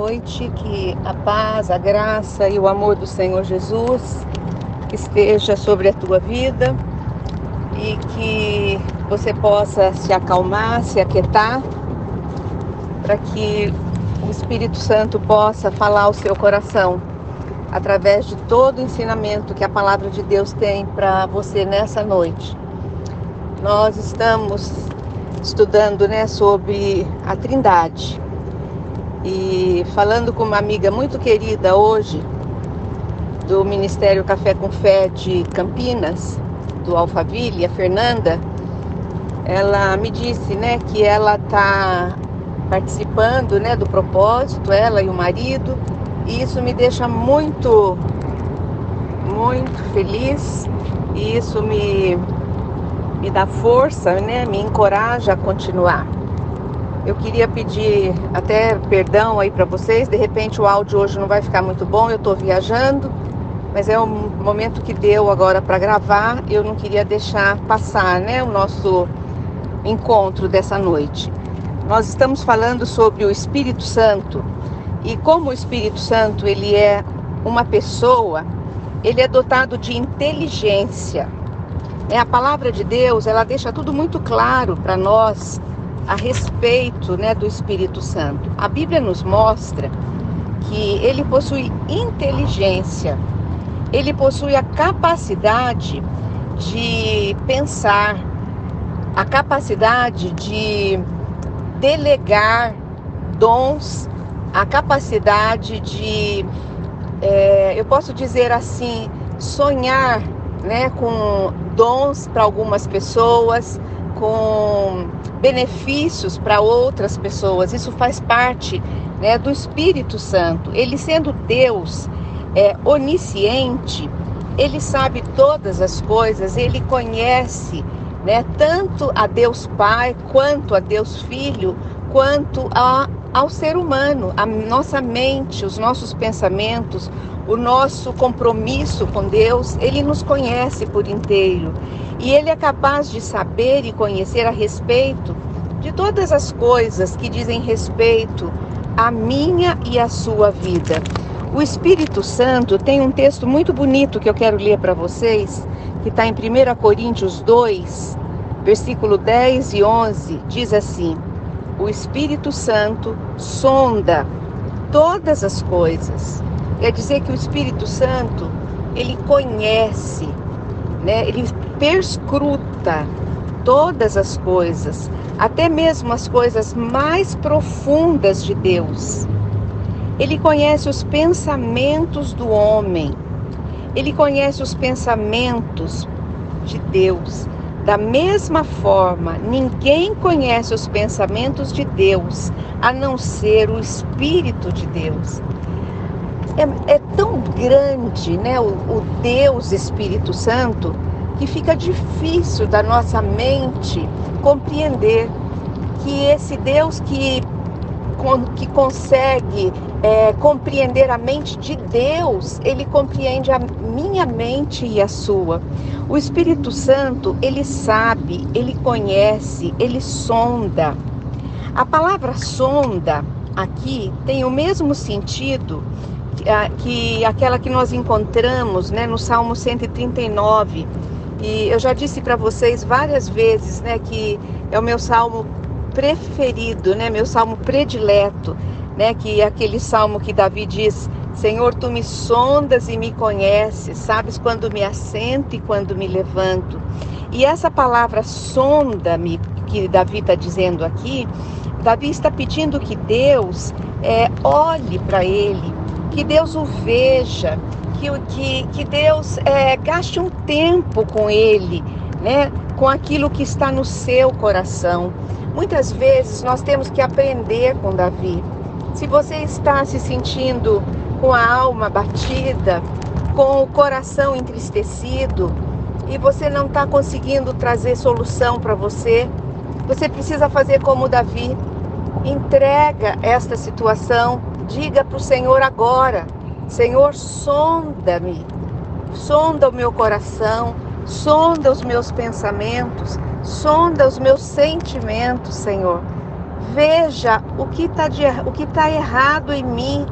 noite, que a paz, a graça e o amor do Senhor Jesus esteja sobre a tua vida e que você possa se acalmar, se aquietar, para que o Espírito Santo possa falar ao seu coração através de todo o ensinamento que a palavra de Deus tem para você nessa noite. Nós estamos estudando, sobre a Trindade e falando com uma amiga muito querida hoje do Ministério Café com Fé de Campinas, do Alphaville, a Fernanda. Ela me disse, que ela está participando, do propósito, ela e o marido, e isso me deixa muito, muito feliz, e isso me dá força, me encoraja a continuar. Eu queria pedir até perdão aí para vocês, de repente o áudio hoje não vai ficar muito bom, eu estou viajando, mas é um momento que deu agora para gravar, eu não queria deixar passar, o nosso encontro dessa noite. Nós estamos falando sobre o Espírito Santo, e como o Espírito Santo ele é uma pessoa, ele é dotado de inteligência. A palavra de Deus, ela deixa tudo muito claro para nós a respeito, do Espírito Santo. A Bíblia nos mostra que ele possui inteligência, ele possui a capacidade de pensar, a capacidade de delegar dons, a capacidade de, eu posso dizer assim, sonhar, com dons para algumas pessoas, com benefícios para outras pessoas. Isso faz parte, do Espírito Santo. Ele sendo Deus, onisciente, ele sabe todas as coisas, ele conhece, tanto a Deus Pai, quanto a Deus Filho, quanto ao ser humano, a nossa mente, os nossos pensamentos, o nosso compromisso com Deus. Ele nos conhece por inteiro e ele é capaz de saber e conhecer a respeito de todas as coisas que dizem respeito à minha e à sua vida. O Espírito Santo tem um texto muito bonito que eu quero ler para vocês, que está em 1 Coríntios 2, versículo 10 e 11, diz assim: o Espírito Santo sonda todas as coisas. Quer dizer que o Espírito Santo, ele conhece, ele perscruta todas as coisas, até mesmo as coisas mais profundas de Deus. Ele conhece os pensamentos do homem, ele conhece os pensamentos de Deus. Da mesma forma, ninguém conhece os pensamentos de Deus, a não ser o Espírito de Deus. É tão grande, o Deus Espírito Santo, que fica difícil da nossa mente compreender que esse Deus que consegue compreender a mente de Deus, ele compreende a minha mente e a sua. O Espírito Santo, ele sabe, ele conhece, ele sonda. A palavra sonda aqui tem o mesmo sentido que aquela que nós encontramos, no Salmo 139. E eu já disse para vocês várias vezes, que é o meu salmo preferido, meu salmo predileto, que é aquele salmo que Davi diz: Senhor, tu me sondas e me conheces, sabes quando me assento e quando me levanto. E essa palavra sonda-me, que Davi está dizendo aqui, Davi está pedindo que Deus olhe para ele, que Deus o veja, que Deus gaste um tempo com ele, com aquilo que está no seu coração. Muitas vezes nós temos que aprender com Davi. Se você está se sentindo com a alma batida, com o coração entristecido, e você não está conseguindo trazer solução para você, você precisa fazer como Davi. Entrega esta situação, diga para o Senhor agora: Senhor, sonda-me, sonda o meu coração, sonda os meus pensamentos, sonda os meus sentimentos, Senhor. Veja o que está errado em mim,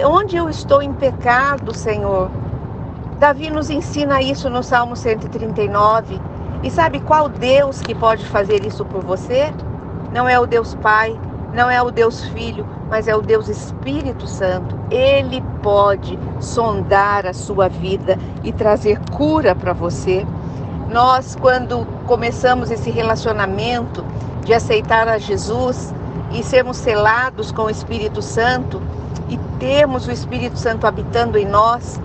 onde eu estou em pecado, Senhor. Davi nos ensina isso no Salmo 139. E sabe qual Deus que pode fazer isso por você? Não é o Deus Pai, não é o Deus Filho, mas é o Deus Espírito Santo. Ele pode sondar a sua vida e trazer cura para você. Nós, quando começamos esse relacionamento de aceitar a Jesus e sermos selados com o Espírito Santo e termos o Espírito Santo habitando em nós,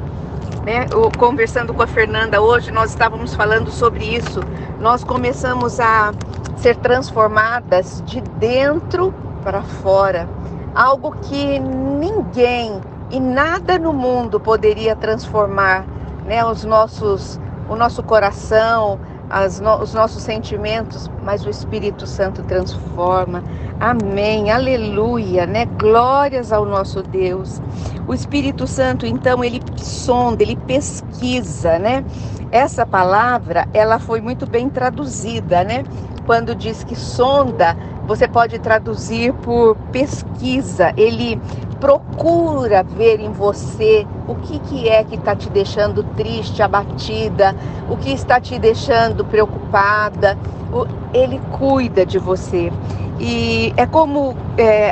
né? Conversando com a Fernanda hoje, nós estávamos falando sobre isso. Nós começamos a ser transformadas de dentro para fora. Algo que ninguém e nada no mundo poderia transformar, né? O nosso coração, os nossos sentimentos, mas o Espírito Santo transforma. Amém, aleluia, né? Glórias ao nosso Deus. O Espírito Santo, então, ele sonda, ele pesquisa, né? Essa palavra, ela foi muito bem traduzida, né? Quando diz que sonda, você pode traduzir por pesquisa. Ele procura ver em você o que é que está te deixando triste, abatida, o que está te deixando preocupada. Ele cuida de você. E é como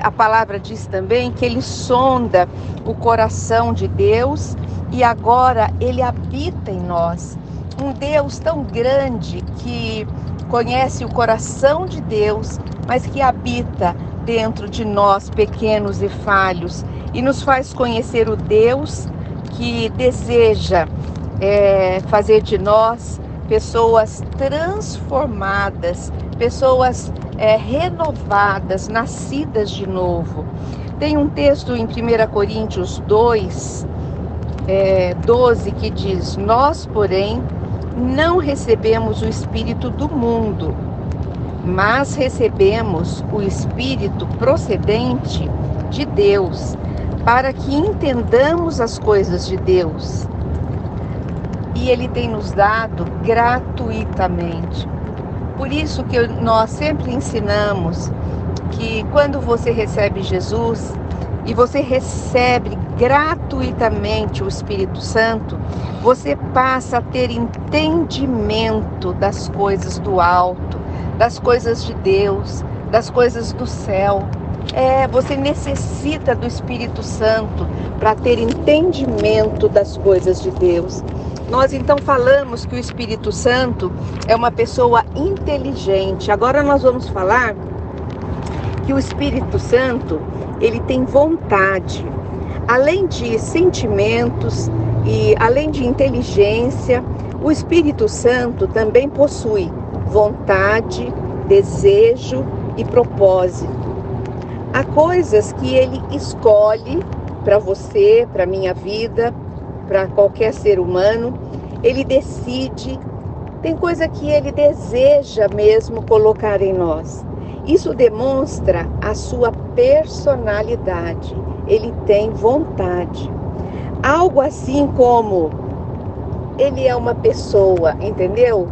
a palavra diz também, que ele sonda o coração de Deus e agora ele habita em nós. Um Deus tão grande que conhece o coração de Deus, mas que habita dentro de nós, pequenos e falhos, e nos faz conhecer o Deus que deseja fazer de nós pessoas transformadas, pessoas renovadas, nascidas de novo. Tem um texto em 1 Coríntios 2, 12, que diz: nós, porém, não recebemos o Espírito do mundo, mas recebemos o Espírito procedente de Deus, para que entendamos as coisas de Deus. E Ele tem nos dado gratuitamente. Por isso que nós sempre ensinamos que quando você recebe Jesus e você recebe gratuitamente o Espírito Santo, você passa a ter entendimento das coisas do alto, das coisas de Deus, das coisas do céu. Você necessita do Espírito Santo para ter entendimento das coisas de Deus. Nós então falamos que o Espírito Santo é uma pessoa inteligente. Agora nós vamos falar que o Espírito Santo, ele tem vontade. Além de sentimentos e além de inteligência, o Espírito Santo também possui vontade, desejo e propósito. Há coisas que ele escolhe para você, para a minha vida, para qualquer ser humano. Ele decide, tem coisa que ele deseja mesmo colocar em nós. Isso demonstra a sua personalidade. Ele tem vontade. Algo assim como ele é uma pessoa, entendeu?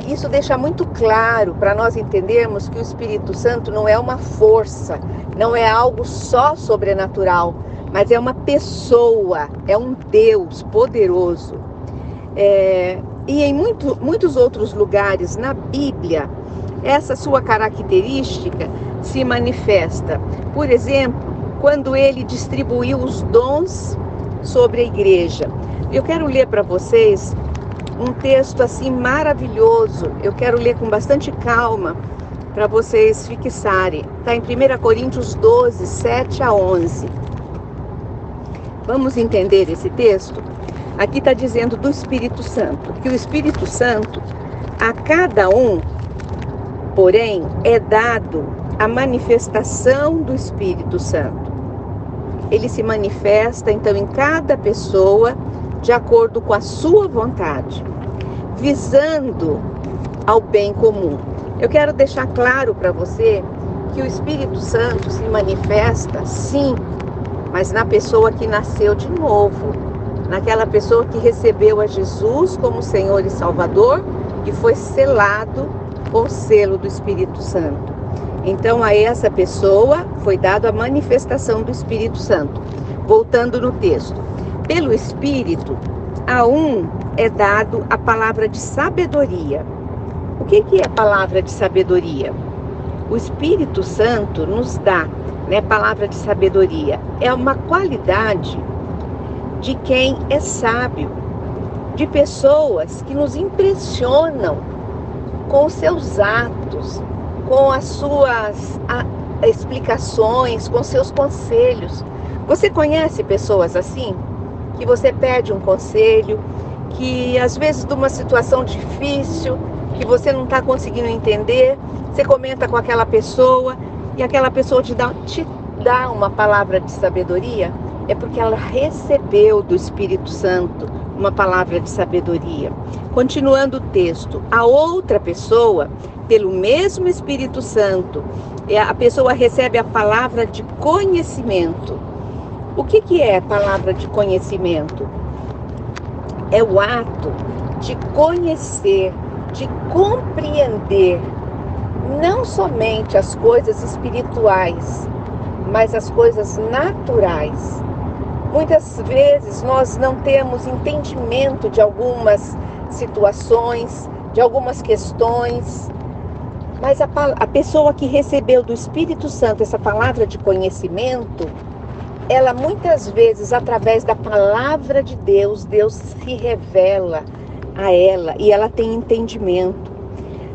Isso deixa muito claro para nós entendermos que o Espírito Santo não é uma força, não é algo só sobrenatural, mas é uma pessoa, é um Deus poderoso. E em muitos outros lugares na Bíblia, essa sua característica se manifesta. Por exemplo, quando ele distribuiu os dons sobre a igreja. Eu quero ler para vocês um texto assim maravilhoso. Eu quero ler com bastante calma para vocês fixarem. Está em 1 Coríntios 12, 7 a 11. Vamos entender esse texto? Aqui está dizendo do Espírito Santo, que o Espírito Santo, a cada um, porém, é dado a manifestação do Espírito Santo. Ele se manifesta, então, em cada pessoa, de acordo com a sua vontade, visando ao bem comum. Eu quero deixar claro para você que o Espírito Santo se manifesta, sim, mas na pessoa que nasceu de novo, naquela pessoa que recebeu a Jesus como Senhor e Salvador e foi selado com o selo do Espírito Santo. Então a essa pessoa foi dada a manifestação do Espírito Santo. Voltando no texto. Pelo Espírito, a um é dado a palavra de sabedoria. O que é a palavra de sabedoria? O Espírito Santo nos dá, palavra de sabedoria. É uma qualidade de quem é sábio, de pessoas que nos impressionam com os seus atos, com as suas explicações, com seus conselhos. Você conhece pessoas assim? Que você pede um conselho, que às vezes de uma situação difícil, que você não está conseguindo entender, você comenta com aquela pessoa e aquela pessoa te dá uma palavra de sabedoria? É porque ela recebeu do Espírito Santo uma palavra de sabedoria. Continuando o texto, a outra pessoa, pelo mesmo Espírito Santo, a pessoa recebe a palavra de conhecimento. O que é a palavra de conhecimento? É o ato de conhecer, de compreender, não somente as coisas espirituais, mas as coisas naturais. Muitas vezes nós não temos entendimento de algumas situações, de algumas questões, mas a pessoa que recebeu do Espírito Santo essa palavra de conhecimento, ela muitas vezes, através da palavra de Deus, Deus se revela a ela e ela tem entendimento.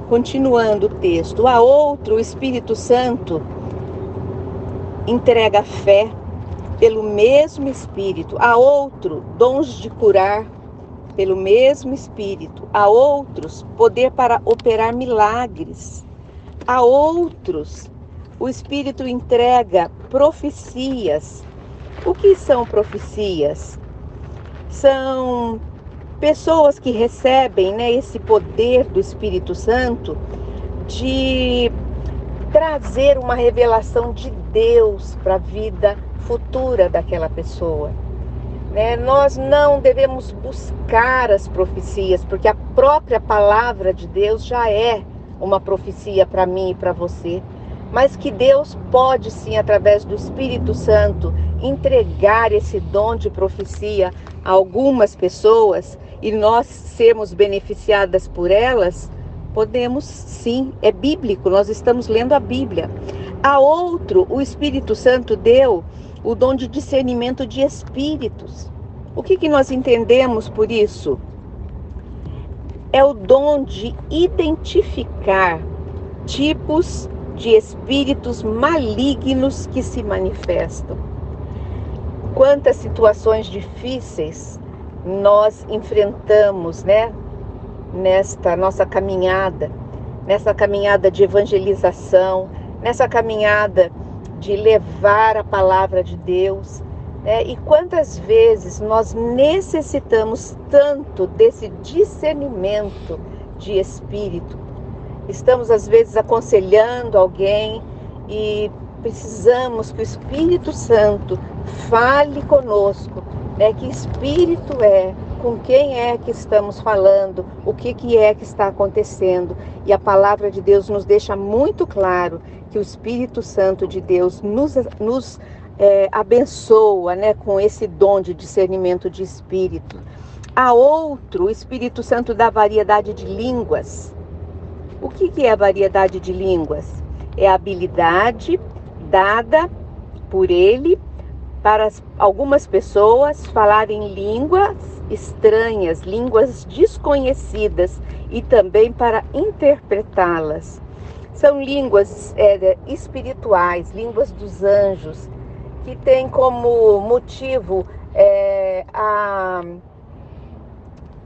Continuando o texto, a outro, o Espírito Santo entrega fé pelo mesmo Espírito, a outro, dons de curar pelo mesmo Espírito, a outros, poder para operar milagres, a outros, o Espírito entrega profecias. O que são profecias? São pessoas que recebem, esse poder do Espírito Santo de trazer uma revelação de Deus para a vida futura daquela pessoa. Nós não devemos buscar as profecias, porque a própria palavra de Deus já é uma profecia para mim e para você. Mas que Deus pode sim, através do Espírito Santo, entregar esse dom de profecia a algumas pessoas e nós sermos beneficiadas por elas, podemos sim, é bíblico, nós estamos lendo a Bíblia. A outro, o Espírito Santo deu o dom de discernimento de espíritos. O que nós entendemos por isso? É o dom de identificar tipos de espíritos malignos que se manifestam. Quantas situações difíceis nós enfrentamos, nesta nossa caminhada, nessa caminhada de evangelização, nessa caminhada de levar a palavra de Deus, e quantas vezes nós necessitamos tanto desse discernimento de espírito. Estamos às vezes aconselhando alguém e precisamos que o Espírito Santo fale conosco, que espírito é, com quem é que estamos falando, o que é que está acontecendo. E a palavra de Deus nos deixa muito claro que o Espírito Santo de Deus nos abençoa, com esse dom de discernimento de espírito. A outro, o Espírito Santo dá variedade de línguas. O que é a variedade de línguas? É a habilidade dada por ele para algumas pessoas falarem línguas estranhas, línguas desconhecidas e também para interpretá-las. São línguas espirituais, línguas dos anjos, que tem como motivo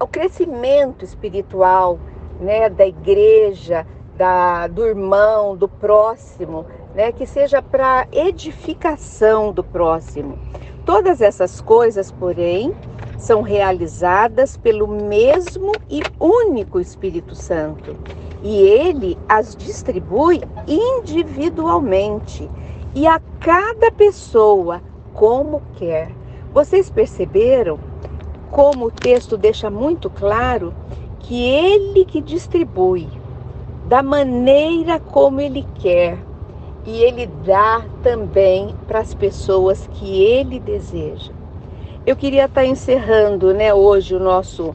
o crescimento espiritual, da igreja, do irmão, do próximo, que seja para edificação do próximo. Todas essas coisas, porém, são realizadas pelo mesmo e único Espírito Santo. E ele as distribui individualmente e a cada pessoa como quer. Vocês perceberam como o texto deixa muito claro que ele que distribui da maneira como ele quer. e Ele dá também para as pessoas que Ele deseja. Eu queria estar encerrando, hoje o nosso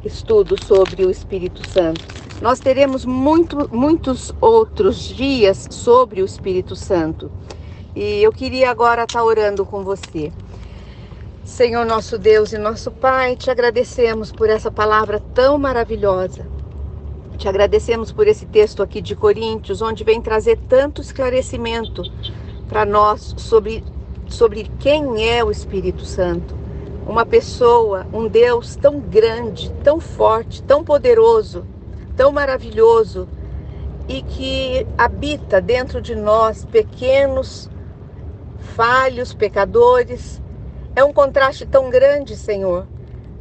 estudo sobre o Espírito Santo. Nós teremos muitos outros dias sobre o Espírito Santo. E eu queria agora estar orando com você. Senhor nosso Deus e nosso Pai, te agradecemos por essa palavra tão maravilhosa. Te agradecemos por esse texto aqui de Coríntios, onde vem trazer tanto esclarecimento para nós sobre quem é o Espírito Santo. Uma pessoa, um Deus tão grande, tão forte, tão poderoso, tão maravilhoso, e que habita dentro de nós, pequenos, falhos, pecadores. É um contraste tão grande, Senhor,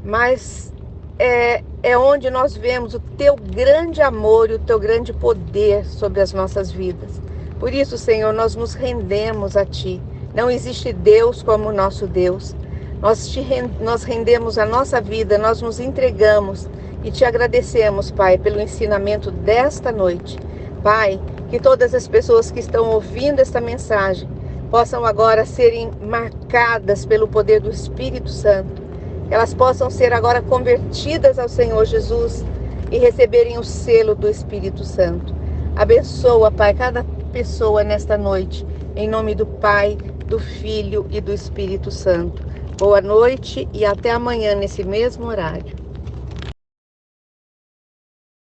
mas é onde nós vemos o teu grande amor e o teu grande poder sobre as nossas vidas. Por isso, Senhor, nós nos rendemos a Ti. Não existe Deus como o nosso Deus. Nós rendemos a nossa vida, nós nos entregamos e Te agradecemos, Pai, pelo ensinamento desta noite. Pai, que todas as pessoas que estão ouvindo esta mensagem possam agora serem marcadas pelo poder do Espírito Santo. Elas possam ser agora convertidas ao Senhor Jesus e receberem o selo do Espírito Santo. Abençoa, Pai, cada pessoa nesta noite, em nome do Pai, do Filho e do Espírito Santo. Boa noite e até amanhã nesse mesmo horário.